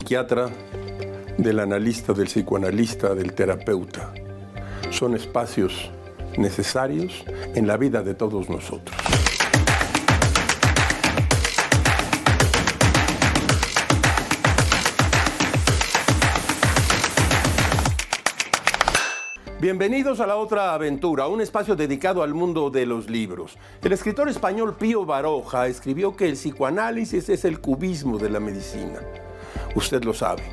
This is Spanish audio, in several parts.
psiquiatra, del analista, del psicoanalista, del terapeuta. Son espacios necesarios en la vida de todos nosotros. Bienvenidos a La Otra Aventura, un espacio dedicado al mundo de los libros. El escritor español Pío Baroja escribió que el psicoanálisis es el cubismo de la medicina. Usted lo sabe.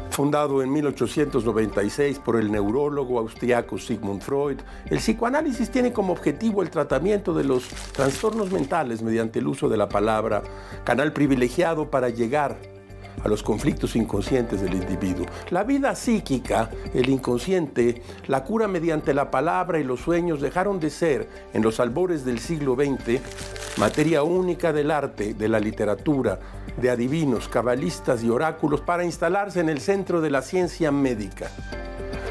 Fundado en 1896 por el neurólogo austriaco Sigmund Freud, el psicoanálisis tiene como objetivo el tratamiento de los trastornos mentales mediante el uso de la palabra, canal privilegiado para llegar a los conflictos inconscientes del individuo. La vida psíquica, el inconsciente, la cura mediante la palabra y los sueños dejaron de ser, en los albores del siglo XX, materia única del arte, de la literatura, de adivinos, cabalistas y oráculos para instalarse en el centro de la ciencia médica.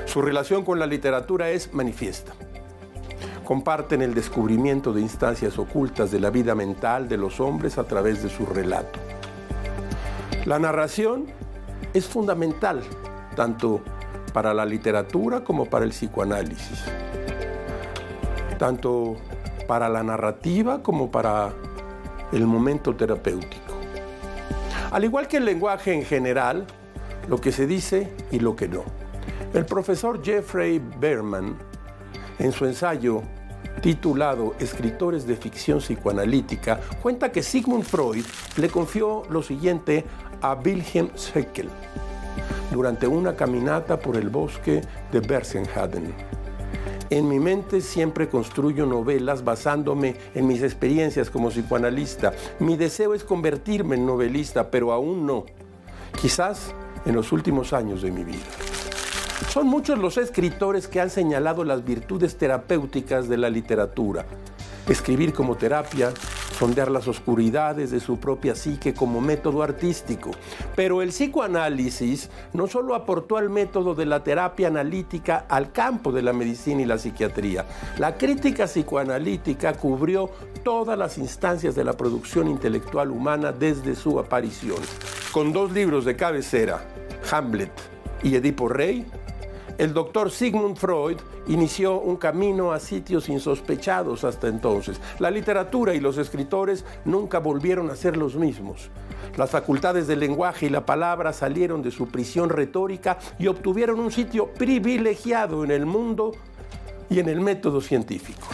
Su relación con la literatura es manifiesta. Comparten el descubrimiento de instancias ocultas de la vida mental de los hombres a través de su relato. La narración es fundamental, tanto para la literatura como para el psicoanálisis, tanto para la narrativa como para el momento terapéutico. Al igual que el lenguaje en general, lo que se dice y lo que no. El profesor Jeffrey Berman, en su ensayo titulado Escritores de ficción psicoanalítica, cuenta que Sigmund Freud le confió lo siguiente a Wilhelm Scheckel durante una caminata por el bosque de Berchtesgaden. En mi mente siempre construyo novelas basándome en mis experiencias como psicoanalista. Mi deseo es convertirme en novelista, pero aún no. Quizás en los últimos años de mi vida. Son muchos los escritores que han señalado las virtudes terapéuticas de la literatura. Escribir como terapia, sondear las oscuridades de su propia psique como método artístico. Pero el psicoanálisis no solo aportó al método de la terapia analítica al campo de la medicina y la psiquiatría. La crítica psicoanalítica cubrió todas las instancias de la producción intelectual humana desde su aparición. Con dos libros de cabecera, Hamlet y Edipo Rey, el doctor Sigmund Freud inició un camino a sitios insospechados hasta entonces. La literatura y los escritores nunca volvieron a ser los mismos. Las facultades del lenguaje y la palabra salieron de su prisión retórica y obtuvieron un sitio privilegiado en el mundo y en el método científico.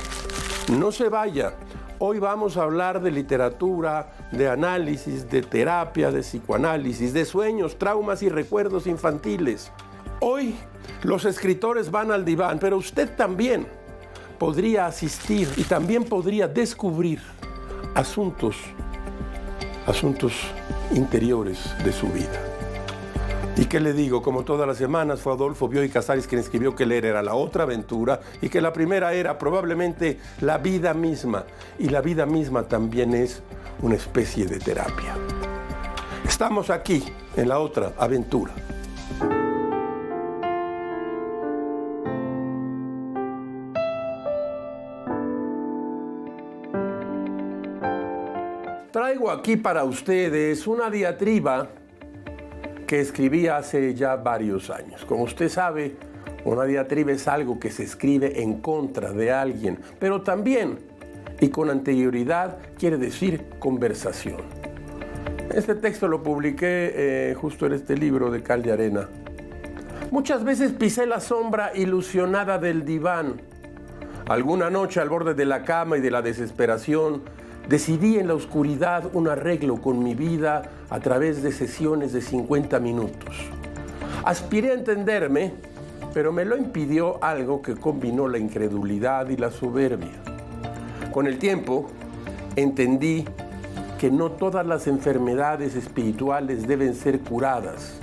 No se vaya. Hoy vamos a hablar de literatura, de análisis, de terapia, de psicoanálisis, de sueños, traumas y recuerdos infantiles. Hoy los escritores van al diván, pero usted también podría asistir y también podría descubrir asuntos interiores de su vida. ¿Y qué le digo? Como todas las semanas fue Adolfo Bioy Casares quien escribió que leer era la otra aventura y que la primera era probablemente la vida misma. Y la vida misma también es una especie de terapia. Estamos aquí en La Otra Aventura. Traigo aquí para ustedes una diatriba que escribí hace ya varios años. Como usted sabe, una diatriba es algo que se escribe en contra de alguien, pero también, y con anterioridad, quiere decir conversación. Este texto lo publiqué justo en este libro de Cal de Arena. Muchas veces pisé la sombra ilusionada del diván. Alguna noche al borde de la cama y de la desesperación, decidí en la oscuridad un arreglo con mi vida a través de sesiones de 50 minutos. Aspiré a entenderme, pero me lo impidió algo que combinó la incredulidad y la soberbia. Con el tiempo, entendí que no todas las enfermedades espirituales deben ser curadas,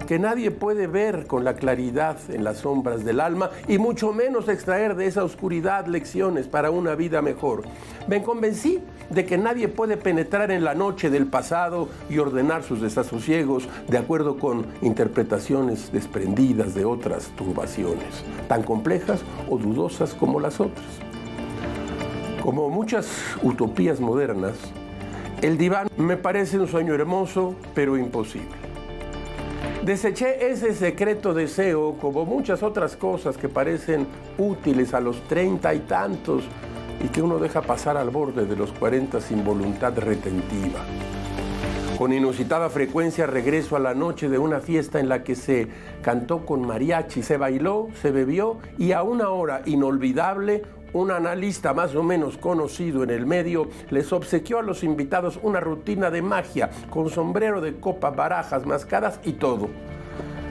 que nadie puede ver con la claridad en las sombras del alma y mucho menos extraer de esa oscuridad lecciones para una vida mejor. Me convencí de que nadie puede penetrar en la noche del pasado y ordenar sus desasosiegos de acuerdo con interpretaciones desprendidas de otras turbaciones, tan complejas o dudosas como las otras. Como muchas utopías modernas, el diván me parece un sueño hermoso, pero imposible. Deseché ese secreto deseo como muchas otras cosas que parecen útiles a los 30 y tantos y que uno deja pasar al borde de los 40 sin voluntad retentiva. Con inusitada frecuencia regreso a la noche de una fiesta en la que se cantó con mariachi, se bailó, se bebió y a una hora inolvidable un analista más o menos conocido en el medio les obsequió a los invitados una rutina de magia con sombrero de copa, barajas, mascadas y todo.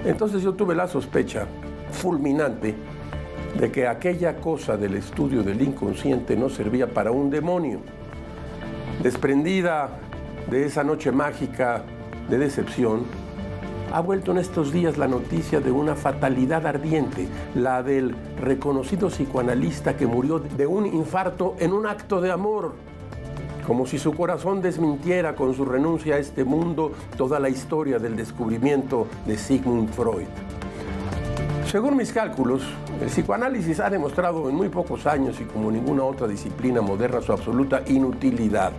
Entonces yo tuve la sospecha fulminante de que aquella cosa del estudio del inconsciente no servía para un demonio. Desprendida de esa noche mágica de decepción, ha vuelto en estos días la noticia de una fatalidad ardiente, la del reconocido psicoanalista que murió de un infarto en un acto de amor, como si su corazón desmintiera con su renuncia a este mundo toda la historia del descubrimiento de Sigmund Freud. Según mis cálculos, el psicoanálisis ha demostrado en muy pocos años y como ninguna otra disciplina moderna su absoluta inutilidad.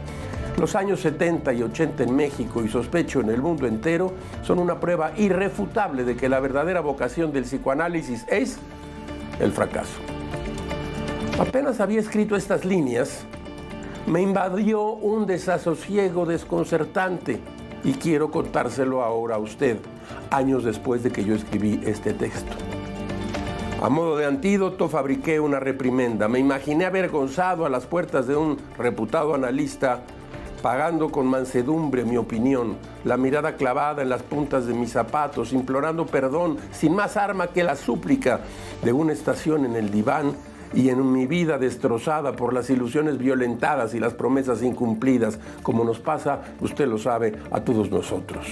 Los años 70 y 80 en México y sospecho en el mundo entero son una prueba irrefutable de que la verdadera vocación del psicoanálisis es el fracaso. Apenas había escrito estas líneas, me invadió un desasosiego desconcertante y quiero contárselo ahora a usted, años después de que yo escribí este texto. A modo de antídoto fabriqué una reprimenda. Me imaginé avergonzado a las puertas de un reputado analista, pagando con mansedumbre mi opinión, la mirada clavada en las puntas de mis zapatos, implorando perdón sin más arma que la súplica de una estación en el diván y en mi vida destrozada por las ilusiones violentadas y las promesas incumplidas, como nos pasa, usted lo sabe, a todos nosotros.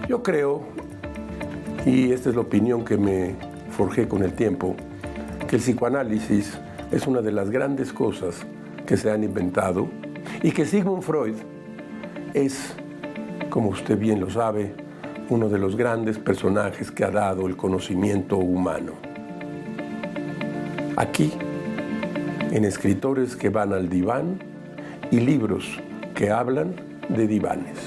Yo creo, y esta es la opinión que me forjé con el tiempo, que el psicoanálisis es una de las grandes cosas que se han inventado y que Sigmund Freud es, como usted bien lo sabe, uno de los grandes personajes que ha dado el conocimiento humano. Aquí, en Escritores que van al diván y libros que hablan de divanes.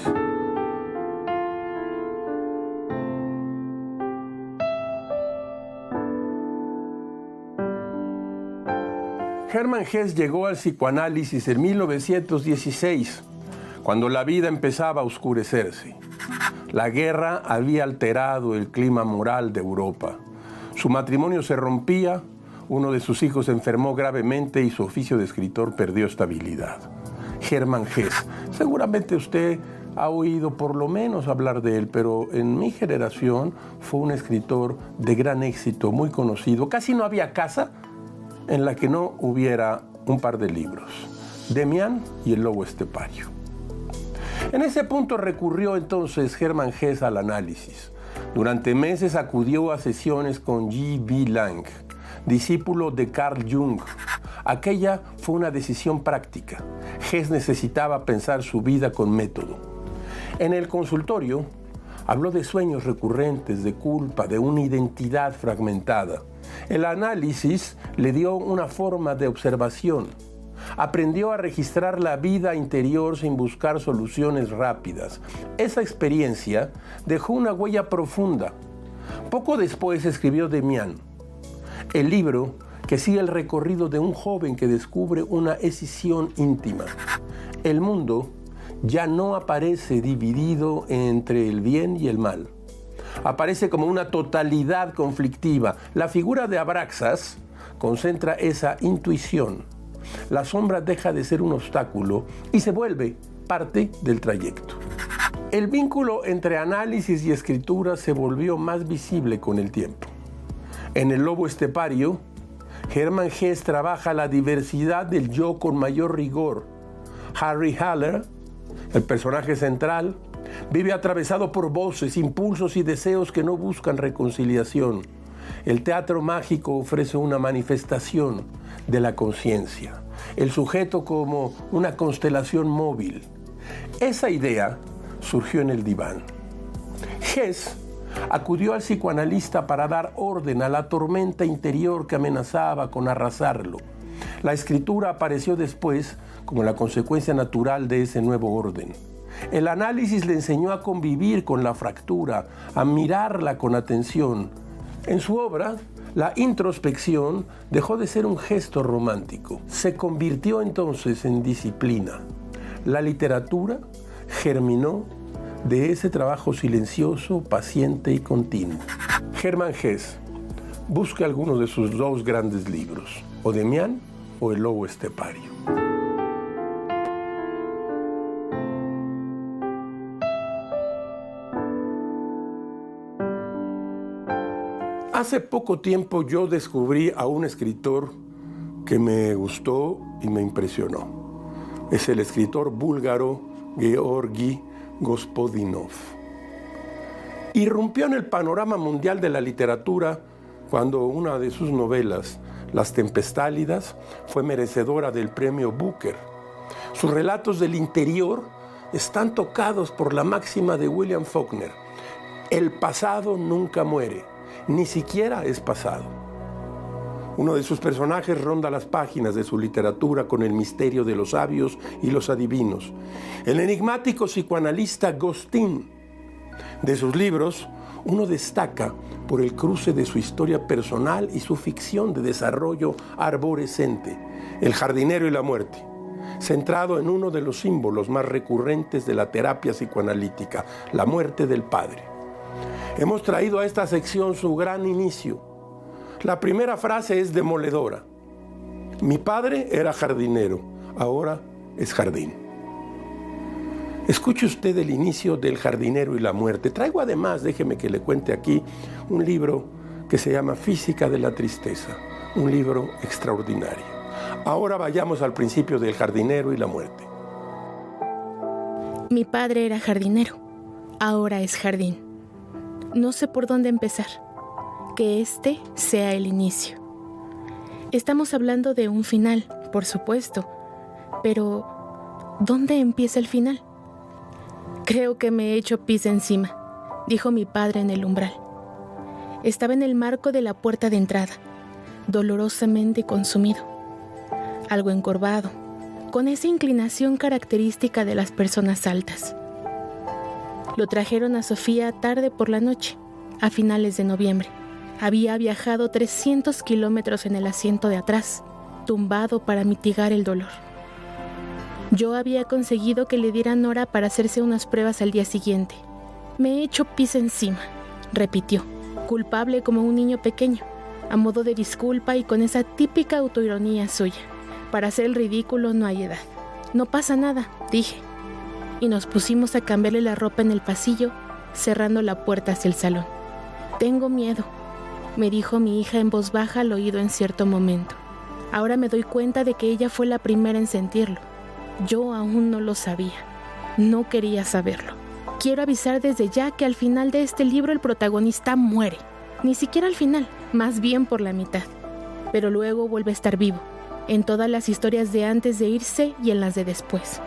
Hermann Hesse llegó al psicoanálisis en 1916, cuando la vida empezaba a oscurecerse. La guerra había alterado el clima moral de Europa. Su matrimonio se rompía, uno de sus hijos enfermó gravemente y su oficio de escritor perdió estabilidad. Hermann Hesse, seguramente usted ha oído por lo menos hablar de él, pero en mi generación fue un escritor de gran éxito, muy conocido. Casi no había casa en la que no hubiera un par de libros, Demián y el lobo estepario. En ese punto recurrió entonces Hermann Hesse al análisis. Durante meses acudió a sesiones con G.B. Lang, discípulo de Carl Jung. Aquella fue una decisión práctica. Hesse necesitaba pensar su vida con método. En el consultorio habló de sueños recurrentes, de culpa, de una identidad fragmentada. El análisis le dio una forma de observación. Aprendió a registrar la vida interior sin buscar soluciones rápidas. Esa experiencia dejó una huella profunda. Poco después escribió Demián, el libro que sigue el recorrido de un joven que descubre una escisión íntima. El mundo ya no aparece dividido entre el bien y el mal. Aparece como una totalidad conflictiva. La figura de Abraxas concentra esa intuición. La sombra deja de ser un obstáculo y se vuelve parte del trayecto. El vínculo entre análisis y escritura se volvió más visible con el tiempo. En El lobo estepario, Hermann Hesse trabaja la diversidad del yo con mayor rigor. Harry Haller, el personaje central, vive atravesado por voces, impulsos y deseos que no buscan reconciliación. El teatro mágico ofrece una manifestación de la conciencia, el sujeto como una constelación móvil. Esa idea surgió en el diván. Hesse acudió al psicoanalista para dar orden a la tormenta interior que amenazaba con arrasarlo. La escritura apareció después como la consecuencia natural de ese nuevo orden. El análisis le enseñó a convivir con la fractura, a mirarla con atención. En su obra, la introspección dejó de ser un gesto romántico. Se convirtió entonces en disciplina. La literatura germinó de ese trabajo silencioso, paciente y continuo. Hermann Hesse, busque alguno de sus dos grandes libros, o Demián o El lobo estepario. Hace poco tiempo yo descubrí a un escritor que me gustó y me impresionó. Es el escritor búlgaro Georgi Gospodinov. Irrumpió en el panorama mundial de la literatura cuando una de sus novelas, Las Tempestálidas, fue merecedora del premio Booker. Sus relatos del interior están tocados por la máxima de William Faulkner: el pasado nunca muere, ni siquiera es pasado. Uno de sus personajes ronda las páginas de su literatura con el misterio de los sabios y los adivinos. El enigmático psicoanalista Gostin. De sus libros, uno destaca por el cruce de su historia personal y su ficción de desarrollo arborescente, El jardinero y la muerte, centrado en uno de los símbolos más recurrentes de la terapia psicoanalítica, la muerte del padre. Hemos traído a esta sección su gran inicio. La primera frase es demoledora. Mi padre era jardinero, ahora es jardín. Escuche usted el inicio del jardinero y la muerte. Traigo además, déjeme que le cuente aquí, un libro que se llama Física de la Tristeza, un libro extraordinario. Ahora vayamos al principio del jardinero y la muerte. Mi padre era jardinero, ahora es jardín. No sé por dónde empezar. Que este sea el inicio. Estamos hablando de un final, por supuesto, pero ¿dónde empieza el final? Creo que me he hecho pis encima, dijo mi padre en el umbral. Estaba en el marco de la puerta de entrada, dolorosamente consumido, algo encorvado, con esa inclinación característica de las personas altas. Lo trajeron a Sofía tarde por la noche, a finales de noviembre. Había viajado 300 kilómetros en el asiento de atrás, tumbado para mitigar el dolor. Yo había conseguido que le dieran hora para hacerse unas pruebas al día siguiente. Me he hecho pis encima, repitió, culpable como un niño pequeño, a modo de disculpa y con esa típica autoironía suya. Para hacer el ridículo no hay edad. No pasa nada, dije. Y nos pusimos a cambiarle la ropa en el pasillo, cerrando la puerta hacia el salón. Tengo miedo, me dijo mi hija en voz baja al oído en cierto momento. Ahora me doy cuenta de que ella fue la primera en sentirlo. Yo aún no lo sabía. No quería saberlo. Quiero avisar desde ya que al final de este libro el protagonista muere. Ni siquiera al final, más bien por la mitad. Pero luego vuelve a estar vivo, en todas las historias de antes de irse y en las de después.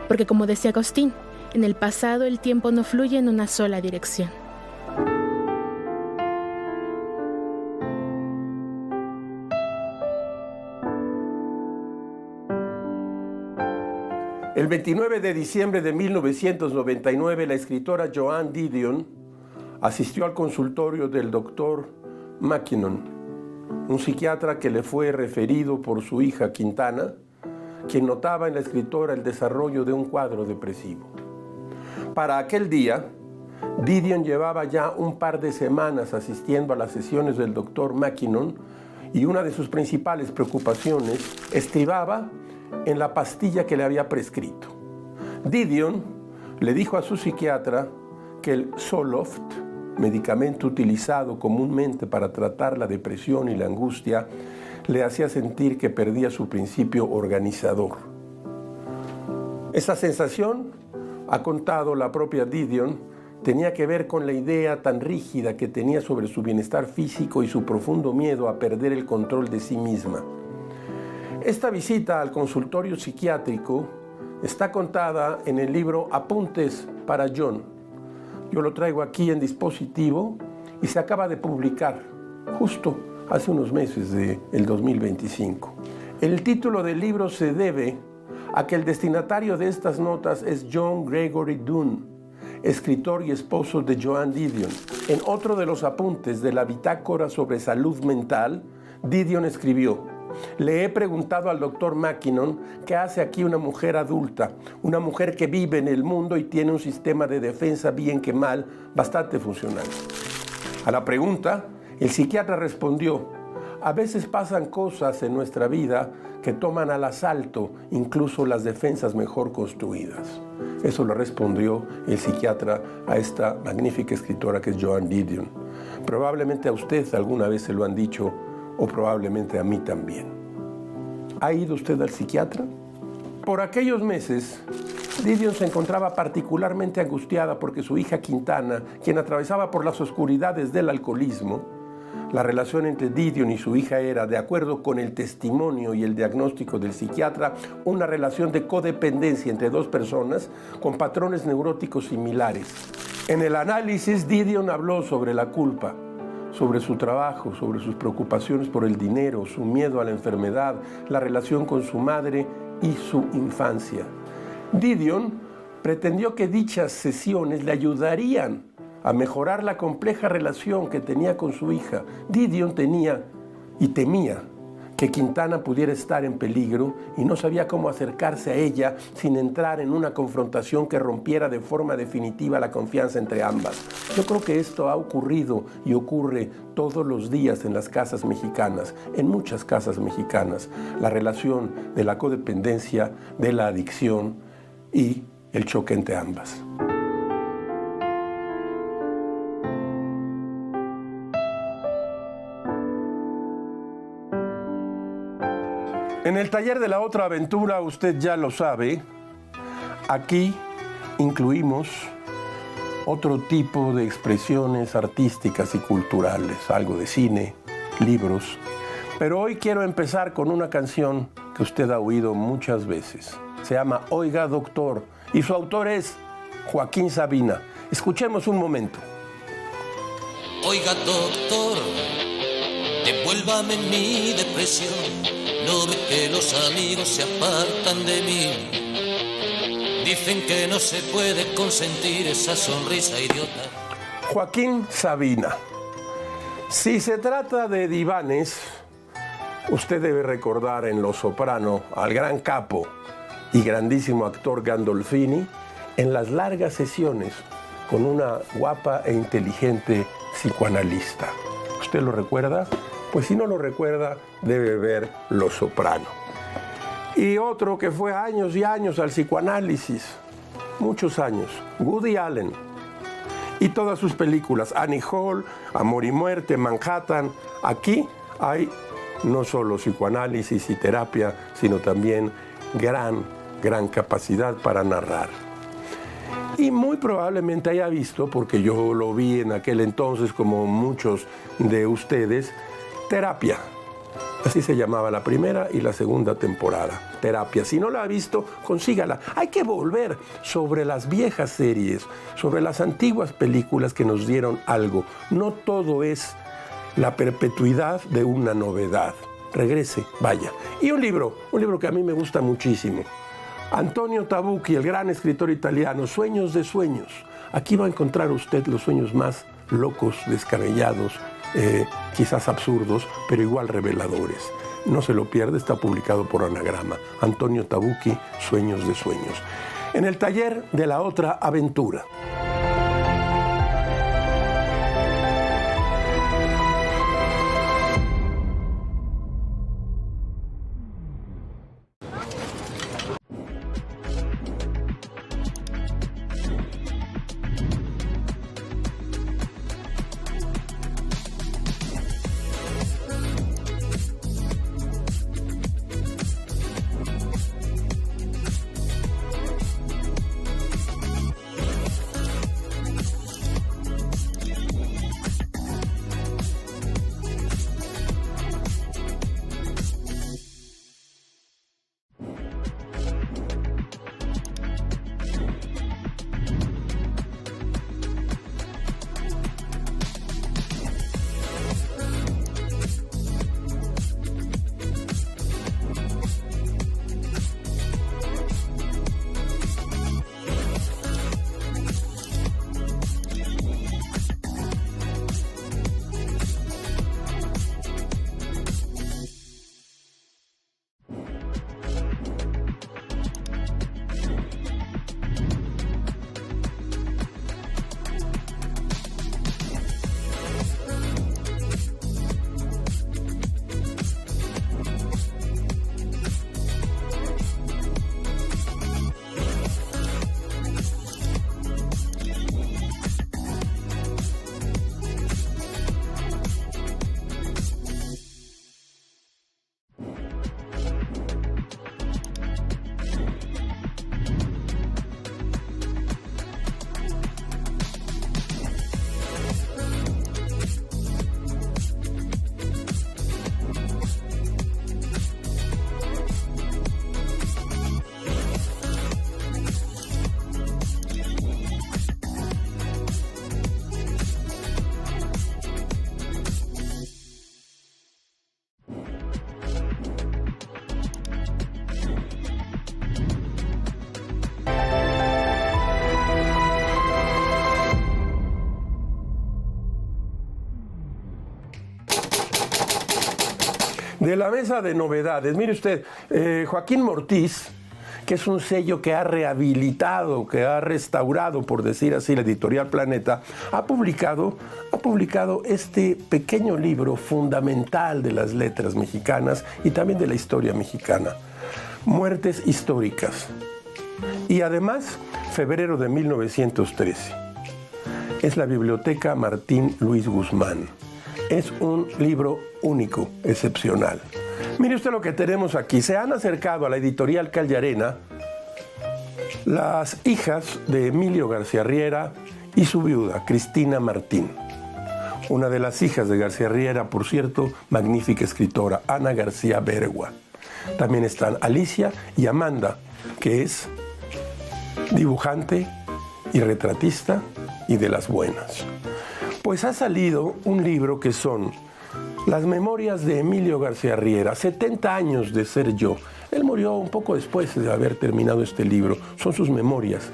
Porque como decía Agustín, en el pasado el tiempo no fluye en una sola dirección. El 29 de diciembre de 1999, la escritora Joan Didion asistió al consultorio del doctor Mackinnon, un psiquiatra que le fue referido por su hija Quintana, quien notaba en la escritora el desarrollo de un cuadro depresivo. Para aquel día, Didion llevaba ya un par de semanas asistiendo a las sesiones del doctor Mackinnon y una de sus principales preocupaciones estribaba en la pastilla que le había prescrito. Didion le dijo a su psiquiatra que el Zoloft, medicamento utilizado comúnmente para tratar la depresión y la angustia, le hacía sentir que perdía su principio organizador. Esa sensación, ha contado la propia Didion, tenía que ver con la idea tan rígida que tenía sobre su bienestar físico y su profundo miedo a perder el control de sí misma. Esta visita al consultorio psiquiátrico está contada en el libro Apuntes para John. Yo lo traigo aquí en dispositivo y se acaba de publicar justo hace unos meses del 2025. El título del libro se debe a que el destinatario de estas notas es John Gregory Dunne, escritor y esposo de Joan Didion. En otro de los apuntes de la bitácora sobre salud mental, Didion escribió: le he preguntado al doctor Mackinnon qué hace aquí una mujer adulta, una mujer que vive en el mundo y tiene un sistema de defensa, bien que mal, bastante funcional. A la pregunta, el psiquiatra respondió: a veces pasan cosas en nuestra vida que toman al asalto incluso las defensas mejor construidas. Eso le respondió el psiquiatra a esta magnífica escritora que es Joan Didion. Probablemente a usted alguna vez se lo han dicho, o probablemente a mí también. ¿Ha ido usted al psiquiatra? Por aquellos meses, Didion se encontraba particularmente angustiada porque su hija Quintana, quien atravesaba por las oscuridades del alcoholismo, la relación entre Didion y su hija era, de acuerdo con el testimonio y el diagnóstico del psiquiatra, una relación de codependencia entre dos personas con patrones neuróticos similares. En el análisis, Didion habló sobre la culpa, sobre su trabajo, sobre sus preocupaciones por el dinero, su miedo a la enfermedad, la relación con su madre y su infancia. Didion pretendió que dichas sesiones le ayudarían a mejorar la compleja relación que tenía con su hija. Didion tenía y temía que Quintana pudiera estar en peligro y no sabía cómo acercarse a ella sin entrar en una confrontación que rompiera de forma definitiva la confianza entre ambas. Yo creo que esto ha ocurrido y ocurre todos los días en las casas mexicanas, en muchas casas mexicanas, la relación de la codependencia, de la adicción y el choque entre ambas. En el taller de la otra aventura, usted ya lo sabe, aquí incluimos otro tipo de expresiones artísticas y culturales, algo de cine, libros. Pero hoy quiero empezar con una canción que usted ha oído muchas veces. Se llama Oiga Doctor y su autor es Joaquín Sabina. Escuchemos un momento. Oiga doctor, devuélvame mi depresión. No ve que los amigos se apartan de mí. Dicen que no se puede consentir esa sonrisa idiota. Joaquín Sabina. Si se trata de divanes, usted debe recordar en Los Soprano al gran capo y grandísimo actor Gandolfini en las largas sesiones con una guapa e inteligente psicoanalista. ¿Usted lo recuerda? Pues si no lo recuerda, debe ver Los Soprano. Y otro que fue años y años al psicoanálisis, muchos años, Woody Allen. Y todas sus películas, Annie Hall, Amor y Muerte, Manhattan. Aquí hay no solo psicoanálisis y terapia, sino también gran capacidad para narrar. Y muy probablemente haya visto, porque yo lo vi en aquel entonces como muchos de ustedes, Terapia. Así se llamaba la primera y la segunda temporada, Terapia. Si no la ha visto, consígala. Hay que volver sobre las viejas series, sobre las antiguas películas que nos dieron algo. No todo es la perpetuidad de una novedad. Regrese, vaya. Y un libro que a mí me gusta muchísimo. Antonio Tabucchi, el gran escritor italiano, Sueños de Sueños. Aquí va a encontrar usted los sueños más locos, descabellados, quizás absurdos, pero igual reveladores. No se lo pierda, está publicado por Anagrama. Antonio Tabucchi, Sueños de Sueños. En el taller de la otra aventura. De la mesa de novedades, mire usted, Joaquín Mortiz, que es un sello que ha rehabilitado, que ha restaurado, por decir así, la editorial Planeta, ha publicado este pequeño libro fundamental de las letras mexicanas y también de la historia mexicana, Muertes Históricas. Y además, febrero de 1913. Es la Biblioteca Martín Luis Guzmán. Es un libro único, excepcional. Mire usted lo que tenemos aquí. Se han acercado a la editorial Callarena las hijas de Emilio García Riera y su viuda, Cristina Martín. Una de las hijas de García Riera, por cierto, magnífica escritora, Ana García Bergua. También están Alicia y Amanda, que es dibujante y retratista y de las buenas. Pues ha salido un libro que son las memorias de Emilio García Riera, 70 años de ser yo. Él murió un poco después de haber terminado este libro. Son sus memorias.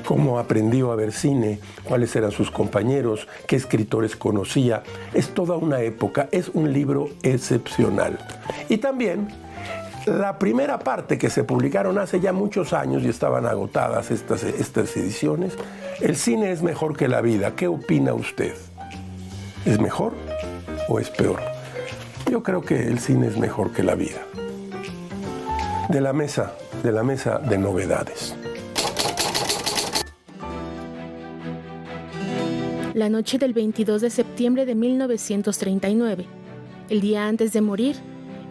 Cómo aprendió a ver cine, cuáles eran sus compañeros, qué escritores conocía. Es toda una época, es un libro excepcional. Y también la primera parte que se publicaron hace ya muchos años y estaban agotadas estas ediciones, El cine es mejor que la vida. ¿Qué opina usted? ¿Es mejor o es peor? Yo creo que el cine es mejor que la vida. De la mesa de novedades. La noche del 22 de septiembre de 1939, el día antes de morir,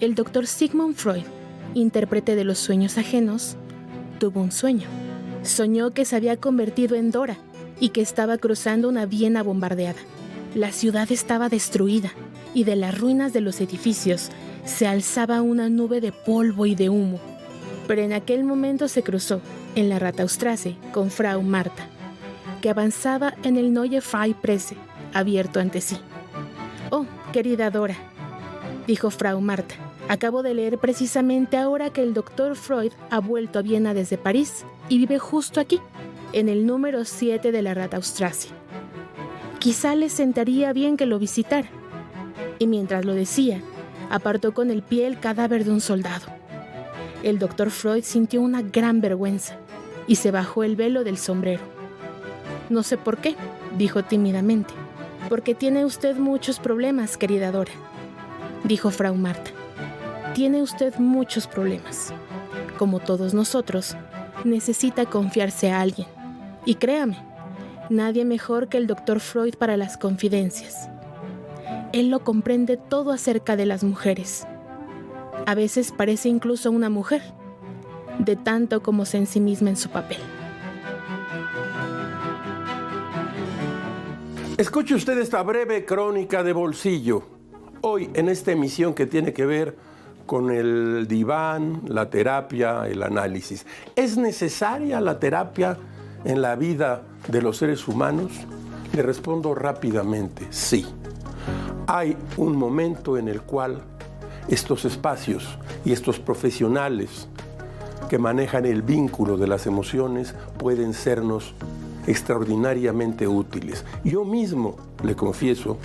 el doctor Sigmund Freud, intérprete de los sueños ajenos, tuvo un sueño. Soñó que se había convertido en Dora y que estaba cruzando una Viena bombardeada. La ciudad estaba destruida y de las ruinas de los edificios se alzaba una nube de polvo y de humo. Pero en aquel momento se cruzó en la Rathausstraße con Frau Martha, que avanzaba en el Neue Freie Presse, abierto ante sí. «Oh, querida Dora», dijo Frau Martha, «acabo de leer precisamente ahora que el doctor Freud ha vuelto a Viena desde París y vive justo aquí, en el número 7 de la Rathausstraße. Quizá le sentaría bien que lo visitara». Y mientras lo decía, apartó con el pie el cadáver de un soldado. El doctor Freud sintió una gran vergüenza y se bajó el velo del sombrero. «No sé por qué», dijo tímidamente. «Porque tiene usted muchos problemas, querida Dora», dijo Frau Martha. «Tiene usted muchos problemas. Como todos nosotros, necesita confiarse a alguien. Y créame, nadie mejor que el doctor Freud para las confidencias. Él lo comprende todo acerca de las mujeres. A veces parece incluso una mujer, de tanto como se ensimisma en su papel». Escuche usted esta breve crónica de bolsillo. Hoy, en esta emisión que tiene que ver con el diván, la terapia, el análisis. ¿Es necesaria la terapia en la vida de los seres humanos? Le respondo rápidamente, sí. Hay un momento en el cual estos espacios y estos profesionales que manejan el vínculo de las emociones pueden sernos extraordinariamente útiles. Yo mismo, le confieso,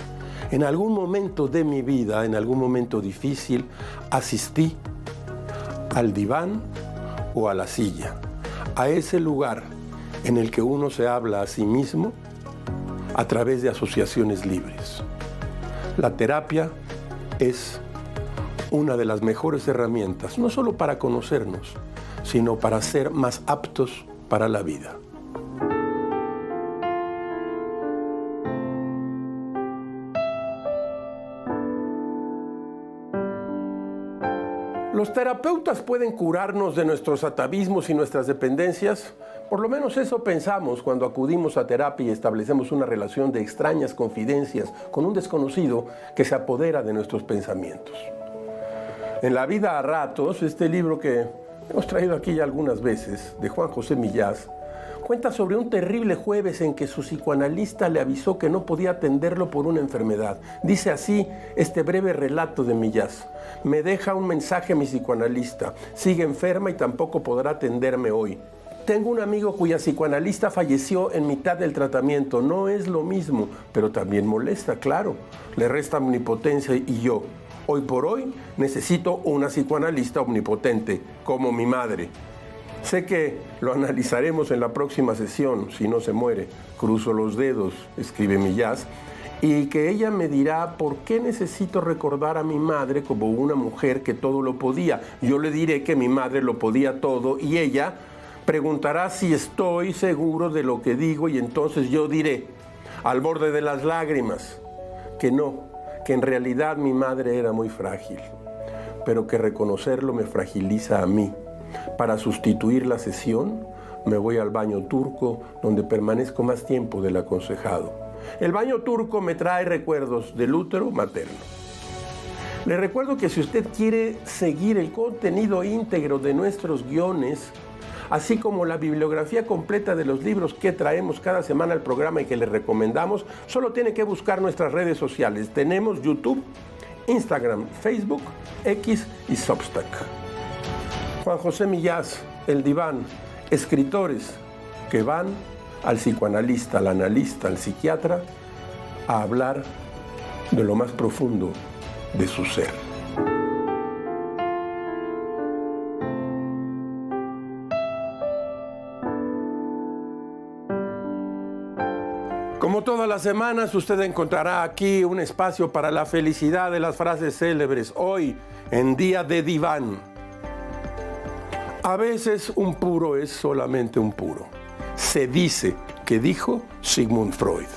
en algún momento de mi vida, en algún momento difícil, asistí al diván o a la silla, a ese lugar en el que uno se habla a sí mismo a través de asociaciones libres. La terapia es una de las mejores herramientas, no solo para conocernos, sino para ser más aptos para la vida. ¿Los terapeutas pueden curarnos de nuestros atavismos y nuestras dependencias? Por lo menos eso pensamos cuando acudimos a terapia y establecemos una relación de extrañas confidencias con un desconocido que se apodera de nuestros pensamientos. En La vida a ratos, este libro que hemos traído aquí ya algunas veces, de Juan José Millás, cuenta sobre un terrible jueves en que su psicoanalista le avisó que no podía atenderlo por una enfermedad. Dice así este breve relato de Millás: «Me deja un mensaje mi psicoanalista. Sigue enferma y tampoco podrá atenderme hoy. Tengo un amigo cuya psicoanalista falleció en mitad del tratamiento. No es lo mismo, pero también molesta, claro. Le resta omnipotencia y yo. Hoy por hoy necesito una psicoanalista omnipotente, como mi madre. Sé que lo analizaremos en la próxima sesión, si no se muere. Cruzo los dedos, escribe Millás, y que ella me dirá por qué necesito recordar a mi madre como una mujer que todo lo podía. Yo le diré que mi madre lo podía todo y ella preguntará si estoy seguro de lo que digo y entonces yo diré, al borde de las lágrimas, que no, que en realidad mi madre era muy frágil, pero que reconocerlo me fragiliza a mí. Para sustituir la sesión, me voy al baño turco, donde permanezco más tiempo del aconsejado. El baño turco me trae recuerdos del útero materno. Le recuerdo que si usted quiere seguir el contenido íntegro de nuestros guiones, así como la bibliografía completa de los libros que traemos cada semana al programa y que le recomendamos, solo tiene que buscar nuestras redes sociales. Tenemos YouTube, Instagram, Facebook, X y Substack. Juan José Millás, El Diván, escritores que van al psicoanalista, al analista, al psiquiatra, a hablar de lo más profundo de su ser. Como todas las semanas, usted encontrará aquí un espacio para la felicidad de las frases célebres. Hoy, en Día de Diván. A veces un puro es solamente un puro. Se dice que dijo Sigmund Freud.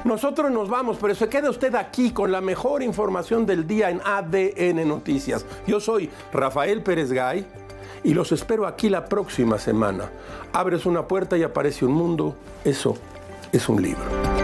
Nosotros nos vamos, pero se queda usted aquí con la mejor información del día en ADN Noticias. Yo soy Rafael Pérez Gay y los espero aquí la próxima semana. Abres una puerta y aparece un mundo. Eso es un libro.